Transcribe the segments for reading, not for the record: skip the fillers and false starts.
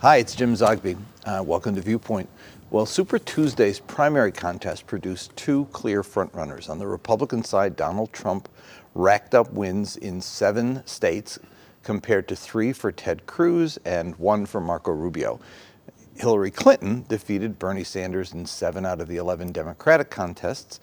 Hi, it's Jim Zogby. Welcome to Viewpoint. Well, Super Tuesday's primary contest produced two clear frontrunners. On the Republican side, Donald Trump racked up wins in 7 states compared to 3 for Ted Cruz and 1 for Marco Rubio. Hillary Clinton defeated Bernie Sanders in 7 out of the 11 Democratic contests,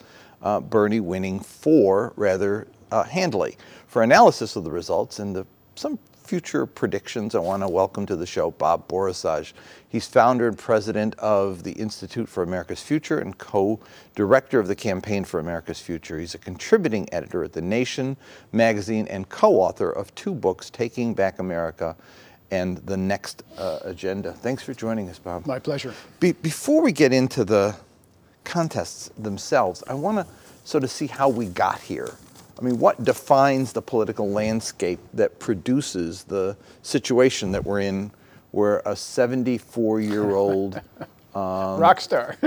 Bernie winning 4 rather handily. For analysis of the results and some future predictions, I want to welcome to the show Bob Borisaj. He's founder and president of the Institute for America's Future and co-director of the Campaign for America's Future. He's a contributing editor at The Nation magazine and co-author of 2 books, Taking Back America and The Next Agenda. Thanks for joining us, Bob. My pleasure. Before we get into the contests themselves, I want to sort of see how we got here. I mean, what defines the political landscape that produces the situation that we're in, where a 74-year-old rock star.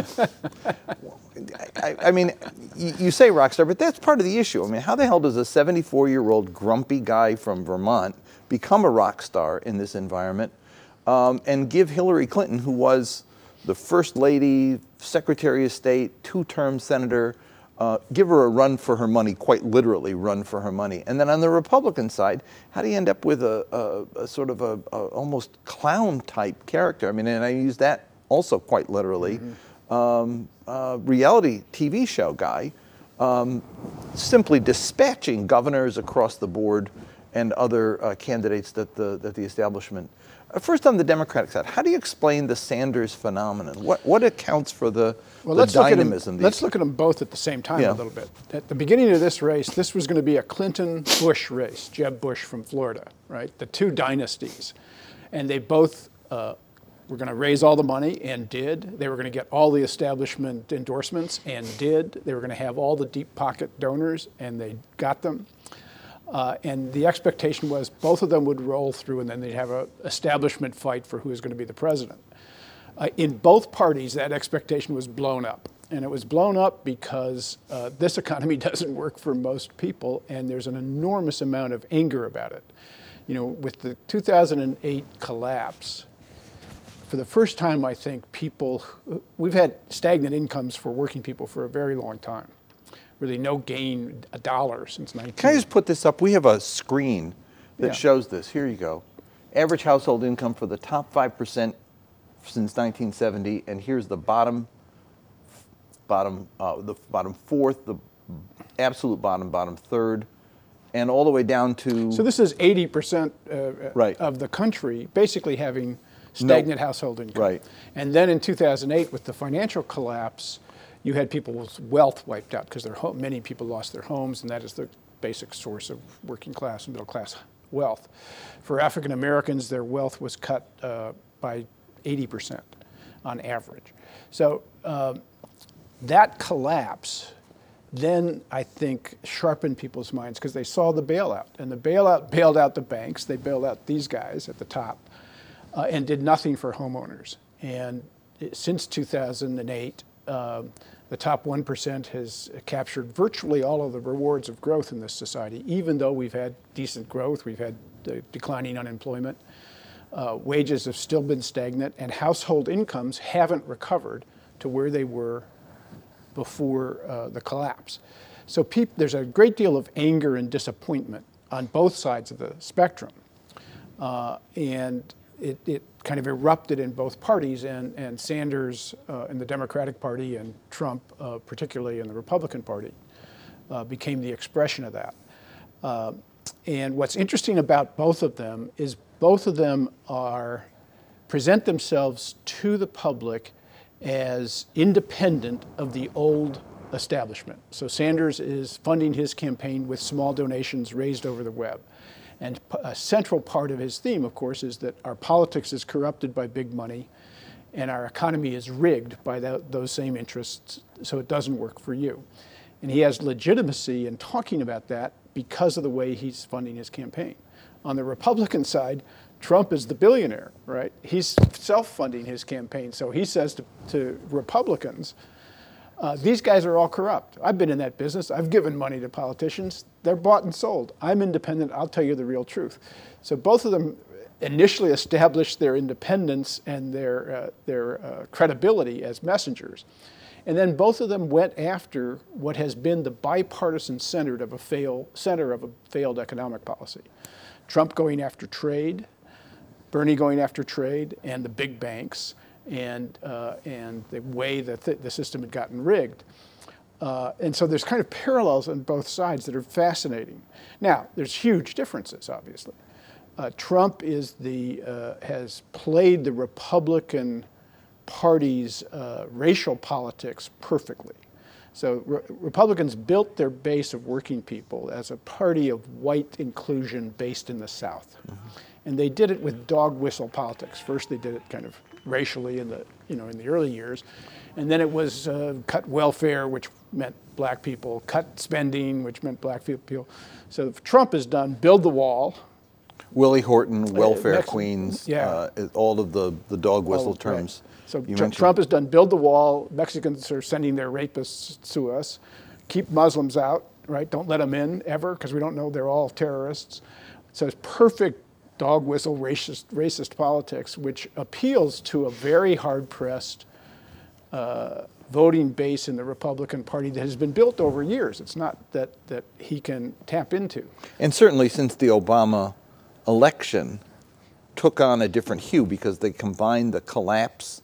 I mean, you say rock star, but that's part of the issue. I mean, how the hell does a 74-year-old grumpy guy from Vermont become a rock star in this environment and give Hillary Clinton, who was the First Lady, Secretary of State, 2-term senator, give her a run for her money, quite literally run for her money. And then on the Republican side, how do you end up with a sort of a almost clown-type character? I mean, and I use that also quite literally. Reality TV show guy, simply dispatching governors across the board and other candidates that the establishment. First, on the Democratic side, how do you explain the Sanders phenomenon? What accounts for the dynamism? Let's look at them both at the same time a little bit. At the beginning of this race, this was going to be a Clinton-Bush race, Jeb Bush from Florida, right? The 2 dynasties. And they both were going to raise all the money and did. They were going to get all the establishment endorsements and did. They were going to have all the deep pocket donors and they got them. And the expectation was both of them would roll through and then they'd have an establishment fight for who is going to be the president. In both parties, that expectation was blown up. And it was blown up because this economy doesn't work for most people and there's an enormous amount of anger about it. You know, with the 2008 collapse, for the first time, I think we've had stagnant incomes for working people for a very long time. Really no gain a dollar since 19. Can I just put this up? We have a screen that shows this. Here you go. Average household income for the top 5% since 1970, and here's the bottom fourth, the absolute bottom third, and all the way down to. So this is 80% of the country basically having stagnant household income. Right. And then in 2008, with the financial collapse, you had people's wealth wiped out because many people lost their homes, and that is the basic source of working class and middle class wealth. For African Americans, their wealth was cut by 80% on average. So that collapse then, I think, sharpened people's minds because they saw the bailout. And the bailout bailed out the banks. They bailed out these guys at the top and did nothing for homeowners. And since 2008, the top 1% has captured virtually all of the rewards of growth in this society, even though we've had decent growth, we've had declining unemployment, wages have still been stagnant, and household incomes haven't recovered to where they were before the collapse. So there's a great deal of anger and disappointment on both sides of the spectrum. And it kind of erupted in both parties, and Sanders in the Democratic Party and Trump, particularly in the Republican Party, became the expression of that. And what's interesting about both of them is both of them present themselves to the public as independent of the old establishment. So Sanders is funding his campaign with small donations raised over the web. And a central part of his theme, of course, is that our politics is corrupted by big money and our economy is rigged by those same interests, so it doesn't work for you. And he has legitimacy in talking about that because of the way he's funding his campaign. On the Republican side, Trump is the billionaire, right? He's self-funding his campaign. So he says to Republicans, these guys are all corrupt. I've been in that business. I've given money to politicians. They're bought and sold. I'm independent. I'll tell you the real truth. So both of them initially established their independence and their credibility as messengers. And then both of them went after what has been the bipartisan center of a failed economic policy. Trump going after trade, Bernie going after trade, and the big banks, and the way that the system had gotten rigged. And so there's kind of parallels on both sides that are fascinating. Now, there's huge differences, obviously. Trump has played the Republican Party's racial politics perfectly. So Republicans built their base of working people as a party of white inclusion based in the South. Mm-hmm. And they did it with dog whistle politics. First they did it kind of racially in the early years. And then it was cut welfare, which meant black people, cut spending, which meant black people. So Trump has done build the wall. Willie Horton, welfare queens, all of the dog whistle terms. Right. So Trump has done build the wall. Mexicans are sending their rapists to us. Keep Muslims out, right? Don't let them in ever, because we don't know they're all terrorists. So it's perfect dog whistle racist politics, which appeals to a very hard-pressed voting base in the Republican Party that has been built over years. It's not that he can tap into. And certainly since the Obama election took on a different hue, because they combined the collapse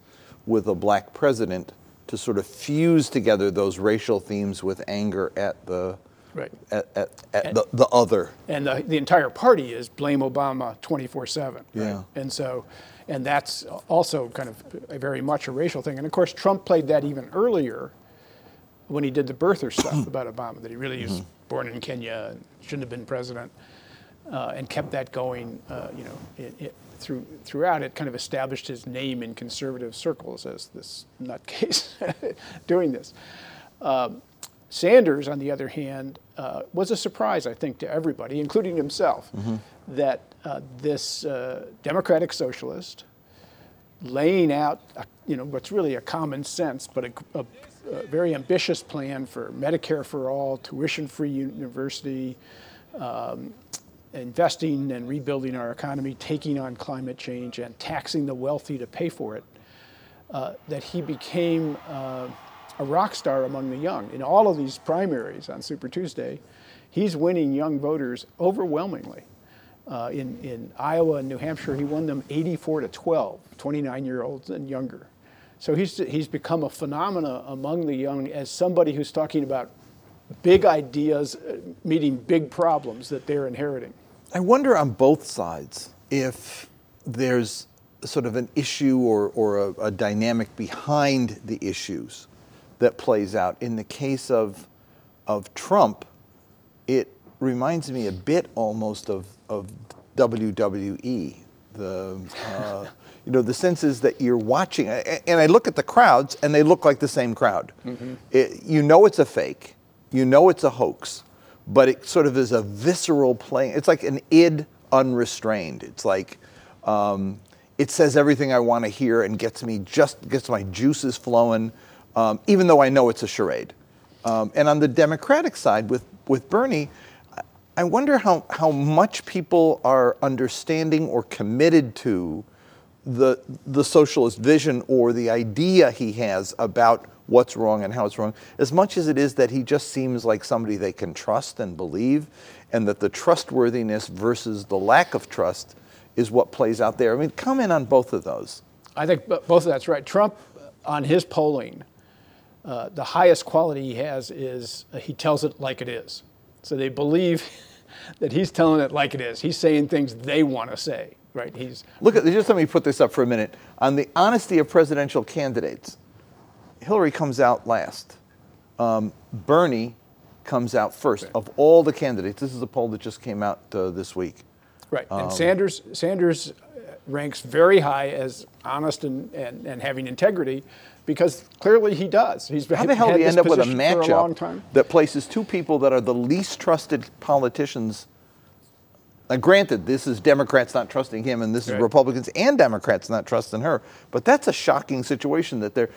with a black president to sort of fuse together those racial themes with anger at the the other. And the entire party is blame Obama 24/7. Right? Yeah. And that's also kind of very much a racial thing. And of course, Trump played that even earlier when he did the birther stuff about Obama, that he really was born in Kenya and shouldn't have been president, and kept that going, throughout. It kind of established his name in conservative circles as this nutcase doing this. Sanders, on the other hand, was a surprise, I think, to everybody, including himself, that this democratic socialist laying out, what's really a common sense, but a very ambitious plan for Medicare for all, tuition-free university, investing and rebuilding our economy, taking on climate change, and taxing the wealthy to pay for it, that he became a rock star among the young. In all of these primaries on Super Tuesday, he's winning young voters overwhelmingly. In Iowa and New Hampshire, he won them 84-12, 29-year-olds and younger. So he's become a phenomena among the young as somebody who's talking about big ideas meeting big problems that they're inheriting. I wonder on both sides if there's sort of an issue or a dynamic behind the issues that plays out. In the case of Trump, it reminds me a bit almost of WWE. The sense is that you're watching, and I look at the crowds, and they look like the same crowd. Mm-hmm. It's a fake. It's a hoax, but it sort of is a visceral playing. It's like an id unrestrained. It's like it says everything I want to hear and gets my juices flowing, even though I know it's a charade. And on the Democratic side with Bernie, I wonder how much people are understanding or committed to the socialist vision or the idea he has about what's wrong and how it's wrong, as much as it is that he just seems like somebody they can trust and believe, and that the trustworthiness versus the lack of trust is what plays out there. I mean, comment on both of those. I think both of that's right. Trump, on his polling, the highest quality he has is he tells it like it is. So they believe that he's telling it like it is. He's saying things they want to say, right? Just let me put this up for a minute. On the honesty of presidential candidates, Hillary comes out last. Bernie comes out first. Right. Of all the candidates, this is a poll that just came out this week. Right, and Sanders ranks very high as honest and having integrity, because clearly he does. How the hell do you end up with a matchup that places two people that are the least trusted politicians? Now, granted, this is Democrats not trusting him, and this is Republicans and Democrats not trusting her. But that's a shocking situation that they're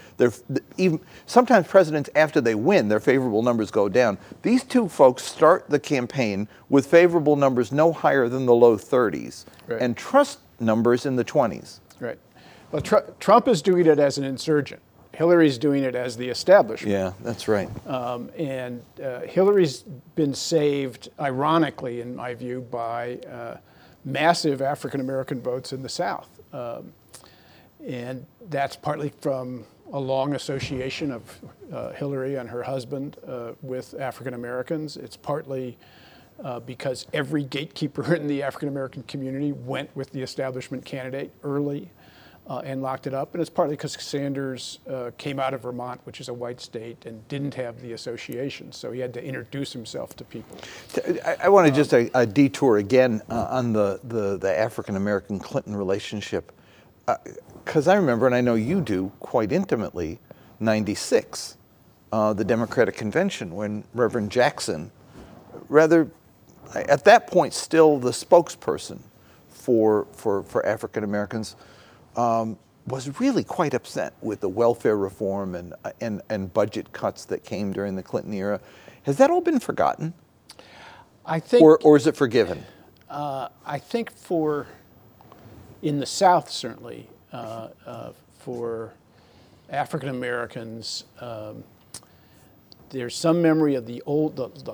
even sometimes presidents, after they win, their favorable numbers go down. These two folks start the campaign with favorable numbers no higher than the low 30s, and trust numbers in the 20s. Right. Well, Trump is doing it as an insurgent. Hillary's doing it as the establishment. Yeah, that's right. And Hillary's been saved, ironically, in my view, by massive African-American votes in the South. And that's partly from a long association of Hillary and her husband with African-Americans. It's partly because every gatekeeper in the African-American community went with the establishment candidate early and locked it up. And it's partly because Sanders came out of Vermont, which is a white state, and didn't have the association. So he had to introduce himself to people. I want to just a detour again on the African-American Clinton relationship. Because I remember, and I know you do quite intimately, 96, the Democratic Convention, when Reverend Jackson, rather, at that point still the spokesperson for African Americans, was really quite upset with the welfare reform and budget cuts that came during the Clinton era. Has that all been forgotten? I think, or is it forgiven? I think in the South, certainly, for African Americans, there's some memory of the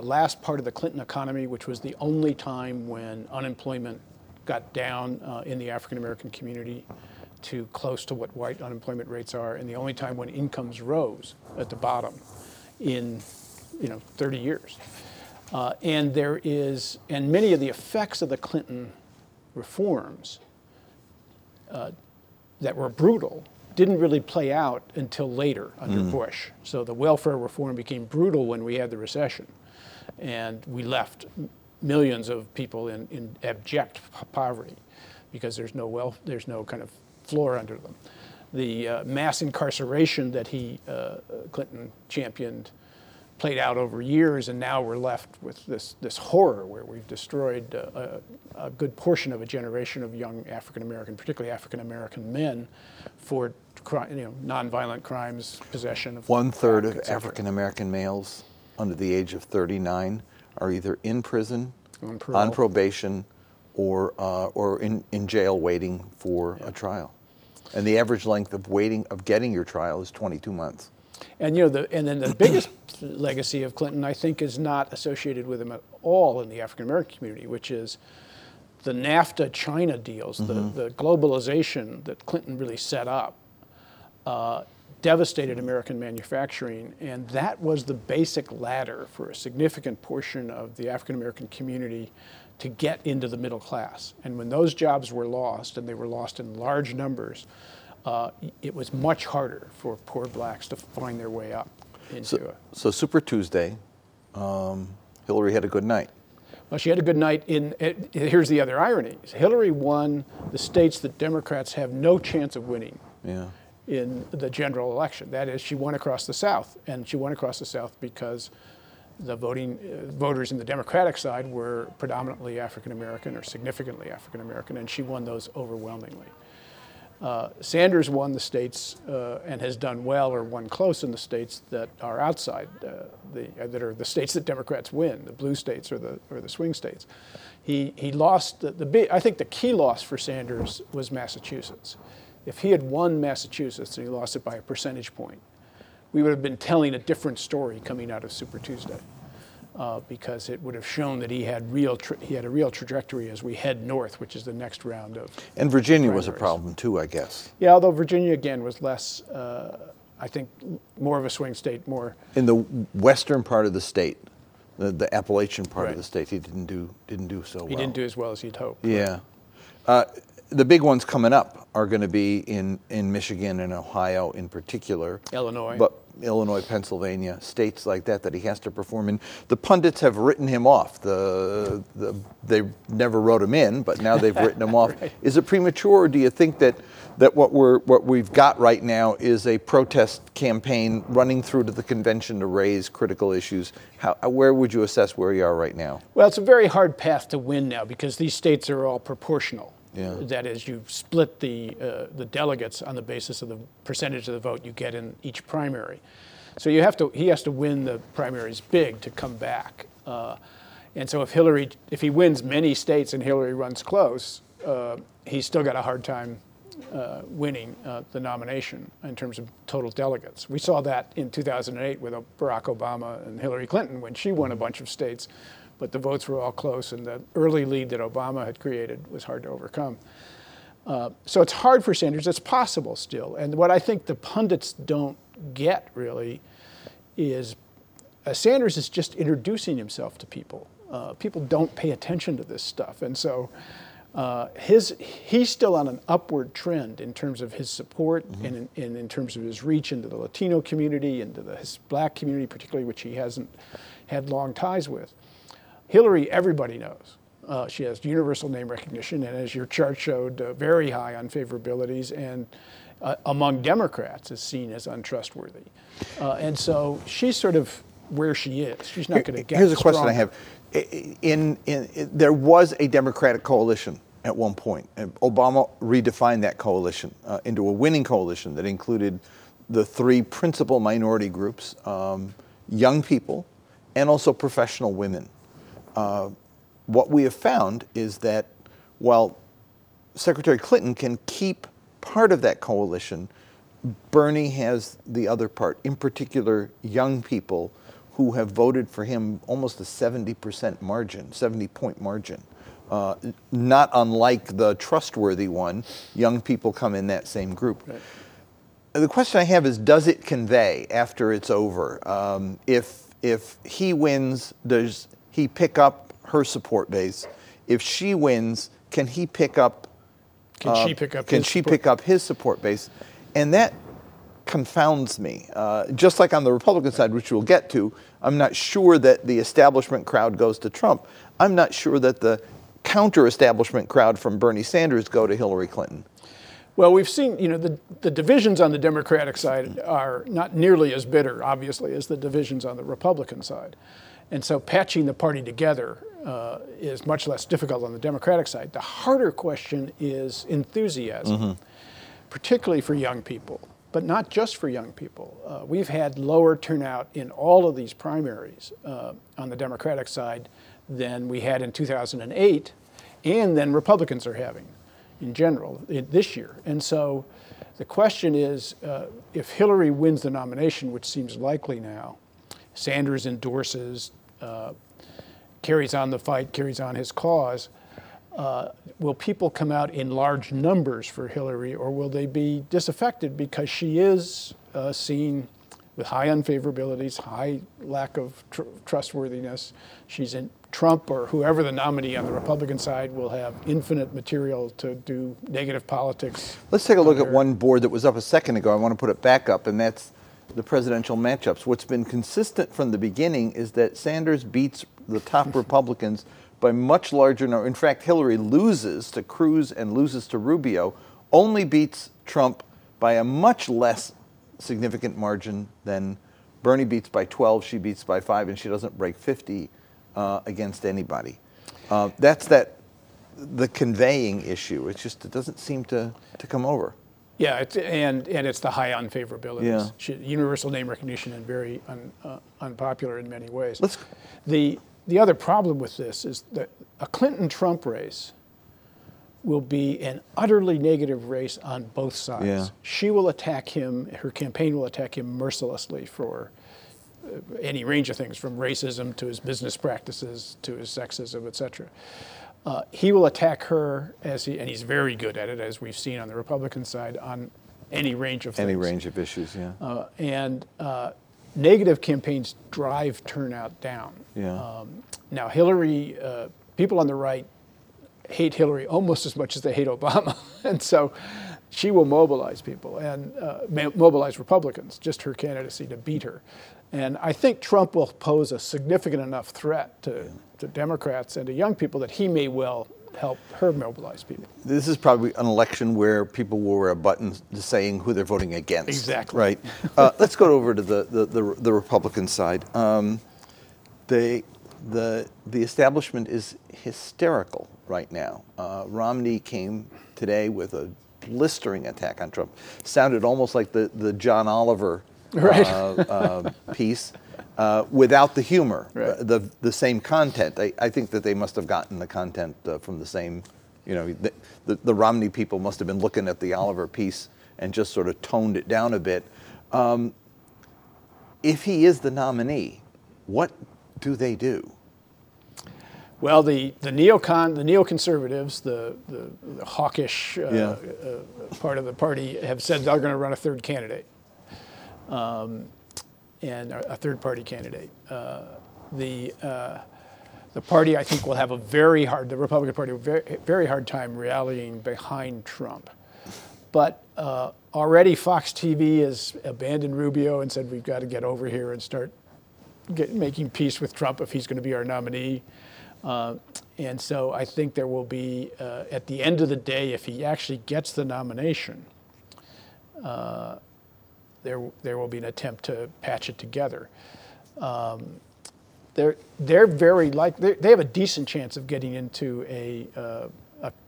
last part of the Clinton economy, which was the only time when unemployment got down in the African American community to close to what white unemployment rates are, and the only time when incomes rose at the bottom in 30 years. And many of the effects of the Clinton reforms that were brutal didn't really play out until later under Bush. So the welfare reform became brutal when we had the recession, and we left millions of people in abject poverty because there's no kind of floor under them. The mass incarceration that Clinton championed played out over years, and now we're left with this horror where we've destroyed a good portion of a generation of young African American, particularly African American men, for nonviolent crimes, possession of 1/3 of African American males under the age of 39 are either in prison, on probation, or in jail waiting for a trial, and the average length of getting your trial is 22 months. And then the biggest legacy of Clinton, I think, is not associated with him at all in the African American community, which is the NAFTA China deals, the globalization that Clinton really set up, devastated American manufacturing, and that was the basic ladder for a significant portion of the African American community to get into the middle class. And when those jobs were lost, and they were lost in large numbers, it was much harder for poor blacks to find their way up into it. So Super Tuesday, Hillary had a good night. Well, she had a good night. Here's the other irony. Hillary won the states that Democrats have no chance of winning in the general election. That is, she won across the South. And she won across the South because the voters in the Democratic side were predominantly African American or significantly African American, and she won those overwhelmingly. Sanders won the states and has done well or won close in the states that are outside that are the states that Democrats win, the blue states or the swing states. He lost I think the key loss for Sanders was Massachusetts. If he had won Massachusetts and he lost it by a percentage point, we would have been telling a different story coming out of Super Tuesday. Because it would have shown that he had a real trajectory as we head north, which is the next round of. And Virginia was a problem too, I guess. Yeah, although Virginia again was less, I think, more of a swing state, more in the western part of the state, the Appalachian part of the state. He didn't do so well. He didn't do as well as he'd hoped. Yeah. The big ones coming up are going to be in Michigan and Ohio in particular. Illinois. But Illinois, Pennsylvania, states like that he has to perform in. The pundits have written him off. They never wrote him in, but now they've written him off. Right. Is it premature, or do you think that what we've got right now is a protest campaign running through to the convention to raise critical issues? Where would you assess where you are right now? Well, it's a very hard path to win now because these states are all proportional. Yeah. That is, you split the delegates on the basis of the percentage of the vote you get in each primary. So he has to win the primaries big to come back. And so if he wins many states and Hillary runs close, he's still got a hard time winning the nomination in terms of total delegates. We saw that in 2008 with Barack Obama and Hillary Clinton when she won a bunch of states, but the votes were all close, and the early lead that Obama had created was hard to overcome. So it's hard for Sanders. It's possible still. And what I think the pundits don't get really is Sanders is just introducing himself to people. People don't pay attention to this stuff. And so he's still on an upward trend in terms of his support and in terms of his reach into the Latino community, into the black community particularly, which he hasn't had long ties with. Hillary, everybody knows. She has universal name recognition, and as your chart showed, very high unfavorabilities, and among Democrats is seen as untrustworthy. And so she's sort of where she is. She's not going to get Here's a question stronger. I have. There was a Democratic coalition at one point. Obama redefined that coalition into a winning coalition that included the three principal minority groups, young people, and also professional women. What we have found is that while Secretary Clinton can keep part of that coalition, Bernie has the other part, in particular young people who have voted for him almost a 70% margin, 70-point margin. Not unlike the trustworthy one, young people come in that same group. Right. The question I have is, does it convey after it's over? If he wins, does he pick up her support base? If she wins, can he pick up? Can she pick up? Can she pick up his support base? And that confounds me. Just like on the Republican side, which we'll get to, I'm not sure that the establishment crowd goes to Trump. I'm not sure that the counter-establishment crowd from Bernie Sanders go to Hillary Clinton. Well, we've seen, the divisions on the Democratic side are not nearly as bitter, obviously, as the divisions on the Republican side. And so patching the party together is much less difficult on the Democratic side. The harder question is enthusiasm, particularly for young people, but not just for young people. We've had lower turnout in all of these primaries on the Democratic side than we had in 2008, and than Republicans are having in general this year. And so the question is, if Hillary wins the nomination, which seems likely now, Sanders endorses, carries on the fight, carries on his cause, will people come out in large numbers for Hillary, or will they be disaffected because she is seen with high unfavorabilities, high lack of trustworthiness? She's in Trump or whoever the nominee on the Republican side will have infinite material to do negative politics. Let's take a look at one board that was up a second ago. I want to put it back up, and that's the presidential matchups. What's been consistent from the beginning is that Sanders beats the top Republicans by much larger number. In fact, Hillary loses to Cruz and loses to Rubio, only beats Trump by a much less significant margin than Bernie beats by 12, she beats by 5, and she doesn't break 50 against anybody. That's the conveying issue. It's just, it doesn't seem to come over. Yeah, and it's the high unfavorabilities. Yeah. Universal name recognition and very unpopular in many ways. Let's The other problem with this is that a Clinton-Trump race will be an utterly negative race on both sides. Yeah. She will attack him, her campaign will attack him mercilessly for any range of things, from racism to his business practices to his sexism, et cetera. He will attack her, and he's very good at it, as we've seen on the Republican side, on any range of things. any range of issues, yeah. Negative campaigns drive turnout down. Yeah. Now, Hillary, people on the right hate Hillary almost as much as they hate Obama. And so she will mobilize people and mobilize Republicans, just her candidacy to beat her. And I think Trump will pose a significant enough threat to Democrats and to young people that he may well help her mobilize people. This is probably an election where people will wear a button saying who they're voting against. Exactly. Right. Let's go over to the Republican side. The establishment is hysterical right now. Romney came today with a blistering attack on Trump. Sounded almost like the John Oliver piece. Without the humor, right. the same content. I think that they must have gotten the content from the same The Romney people must have been looking at the Oliver piece and just sort of toned it down a bit. If he is the nominee, what do they do? Well, the neoconservatives, the hawkish part of the party, have said they're going to run a third candidate, and a third-party candidate. The party, I think, will have the Republican Party, very hard time rallying behind Trump. But already Fox TV has abandoned Rubio and said we've got to get over here and start making peace with Trump if he's going to be our nominee. And so I think there will be, at the end of the day, if he actually gets the nomination, there will be an attempt to patch it together. They're very they have a decent chance of getting into a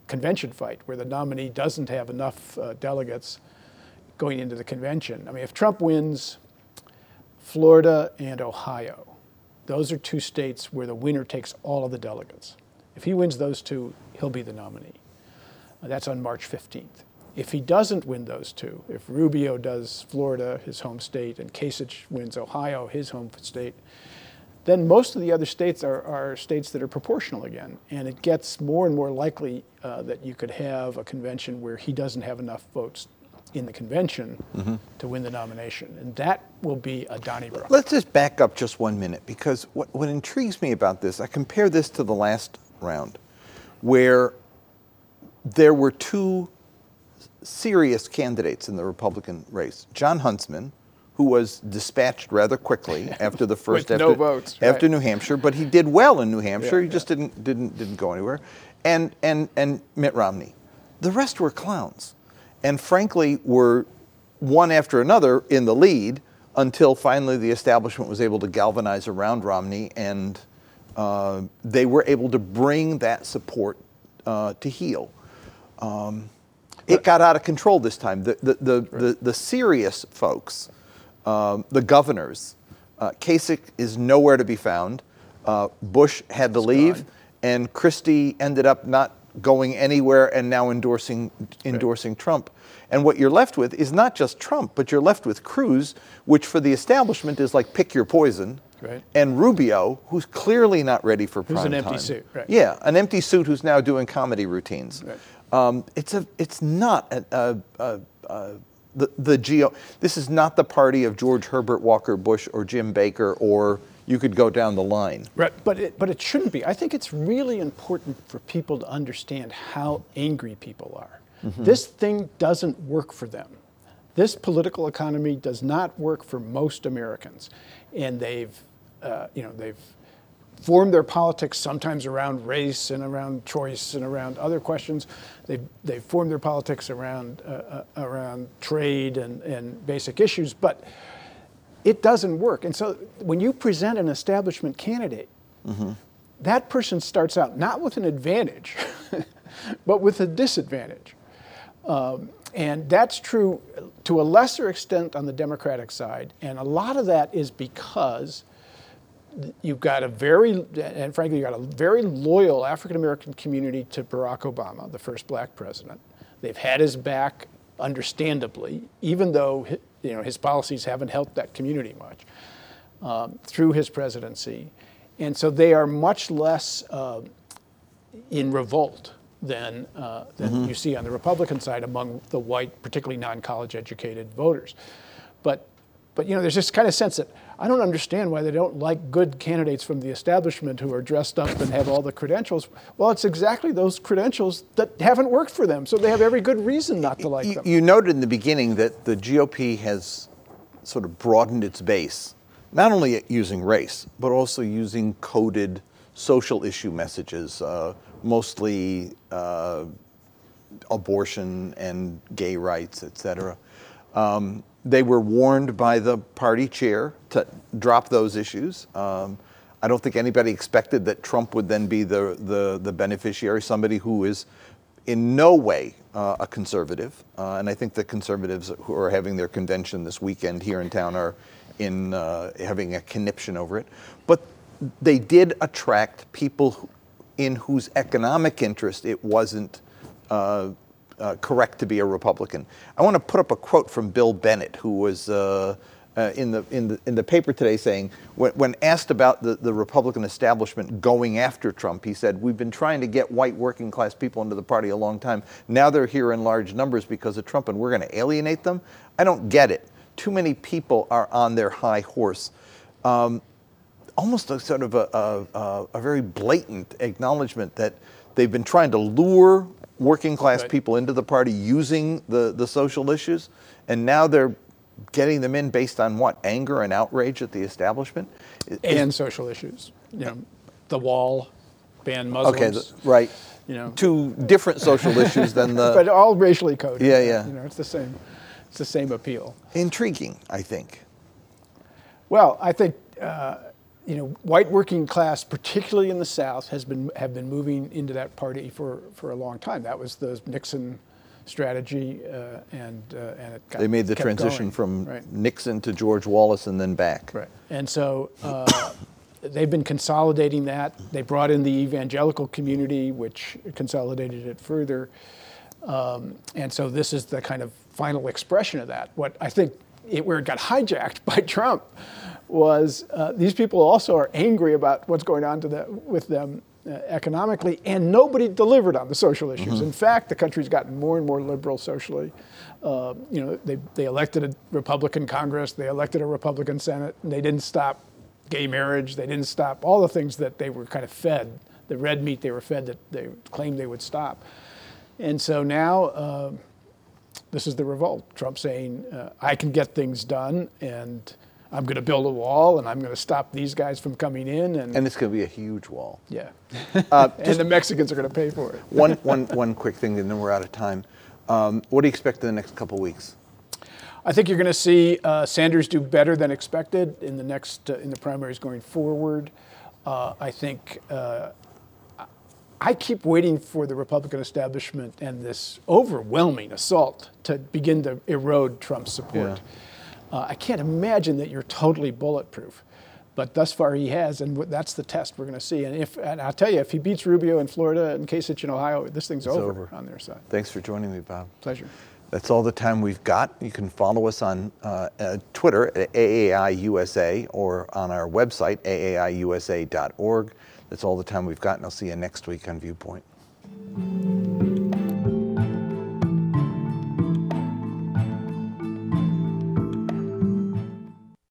convention fight where the nominee doesn't have enough delegates going into the convention. I mean, if Trump wins Florida and Ohio, those are two states where the winner takes all of the delegates. If he wins those two, he'll be the nominee. That's on March 15th. If he doesn't win those two, if Rubio does Florida, his home state, and Kasich wins Ohio, his home state, then most of the other states are states that are proportional again. And it gets more and more likely that you could have a convention where he doesn't have enough votes in the convention to win the nomination. And that will be a Donnybrook. Let's just back up just 1 minute, because what intrigues me about this, I compare this to the last round, where there were two serious candidates in the Republican race. John Huntsman, who was dispatched rather quickly after the first With no votes, after right. New Hampshire, but he did well in New Hampshire. He just didn't go anywhere. And Mitt Romney. The rest were clowns, and frankly were one after another in the lead until finally the establishment was able to galvanize around Romney, and they were able to bring that support to heel. It got out of control this time. The serious folks, the governors, Kasich is nowhere to be found. Bush had to leave, and Christie ended up not going anywhere and now endorsing Trump. And what you're left with is not just Trump, but you're left with Cruz, which for the establishment is like pick your poison. Right. And Rubio, who's clearly not ready for prime time. Who's an empty suit, right. Yeah, an empty suit who's now doing comedy routines. Right. It's not the GO. This is not the party of George Herbert Walker Bush or Jim Baker, or you could go down the line. Right, but it shouldn't be. I think it's really important for people to understand how angry people are. This thing doesn't work for them. This political economy does not work for most Americans, and they've formed their politics sometimes around race and around choice and around other questions. They've formed their politics around trade and basic issues, but it doesn't work. And so when you present an establishment candidate, that person starts out not with an advantage, but with a disadvantage. And that's true to a lesser extent on the Democratic side. And a lot of that is because you've got a very loyal African-American community to Barack Obama, the first black president. They've had his back, understandably, even though his policies haven't helped that community much through his presidency. And so they are much less in revolt than you see on the Republican side among the white, particularly non-college educated voters. But there's this kind of sense that I don't understand why they don't like good candidates from the establishment who are dressed up and have all the credentials. Well, it's exactly those credentials that haven't worked for them, so they have every good reason not to like them. You noted in the beginning that the GOP has sort of broadened its base, not only using race, but also using coded social issue messages, mostly abortion and gay rights, et cetera. They were warned by the party chair to drop those issues. I don't think anybody expected that Trump would then be the beneficiary, somebody who is in no way a conservative. And I think the conservatives who are having their convention this weekend here in town are having a conniption over it. But they did attract people in whose economic interest it wasn't correct to be a Republican. I want to put up a quote from Bill Bennett, who was in the paper today, saying when asked about the Republican establishment going after Trump, he said, "We've been trying to get white working class people into the party a long time. Now they're here in large numbers because of Trump, and we're going to alienate them? I don't get it. Too many people are on their high horse." Almost a sort of a very blatant acknowledgement that they've been trying to lure working class people into the party using the social issues, and now they're getting them in based on what? Anger and outrage at the establishment? And social issues. You know, the wall, ban Muslims. Okay, right. You know, two different social issues than the... but all racially coded. Yeah, yeah. You know, it's the same. It's the same appeal. Intriguing, I think. Well, I think you know, white working class, particularly in the South, have been moving into that party for a long time. That was the Nixon strategy, and it they made the transition from Nixon to George Wallace and then back. Right, and so they've been consolidating that. They brought in the evangelical community, which consolidated it further, and so this is the kind of final expression of that. What I think where it got hijacked by Trump was these people also are angry about what's going on with them economically, and nobody delivered on the social issues. Mm-hmm. In fact, the country's gotten more and more liberal socially. You know, they elected a Republican Congress, they elected a Republican Senate, and they didn't stop gay marriage, they didn't stop all the things that they were kind of fed, the red meat they were fed that they claimed they would stop. And so now this is the revolt. Trump saying, I can get things done, and I'm going to build a wall, and I'm going to stop these guys from coming in. And it's going to be a huge wall. Yeah. And the Mexicans are going to pay for it. One quick thing, and then we're out of time. What do you expect in the next couple of weeks? I think you're going to see Sanders do better than expected in the primaries going forward. I think I keep waiting for the Republican establishment and this overwhelming assault to begin to erode Trump's support. Yeah. I can't imagine that you're totally bulletproof, but thus far he has, and that's the test we're going to see. And I'll tell you, if he beats Rubio in Florida and Kasich in Ohio, this thing's over on their side. Thanks for joining me, Bob. Pleasure. That's all the time we've got. You can follow us on Twitter at AAIUSA or on our website, aaiusa.org. That's all the time we've got, and I'll see you next week on Viewpoint.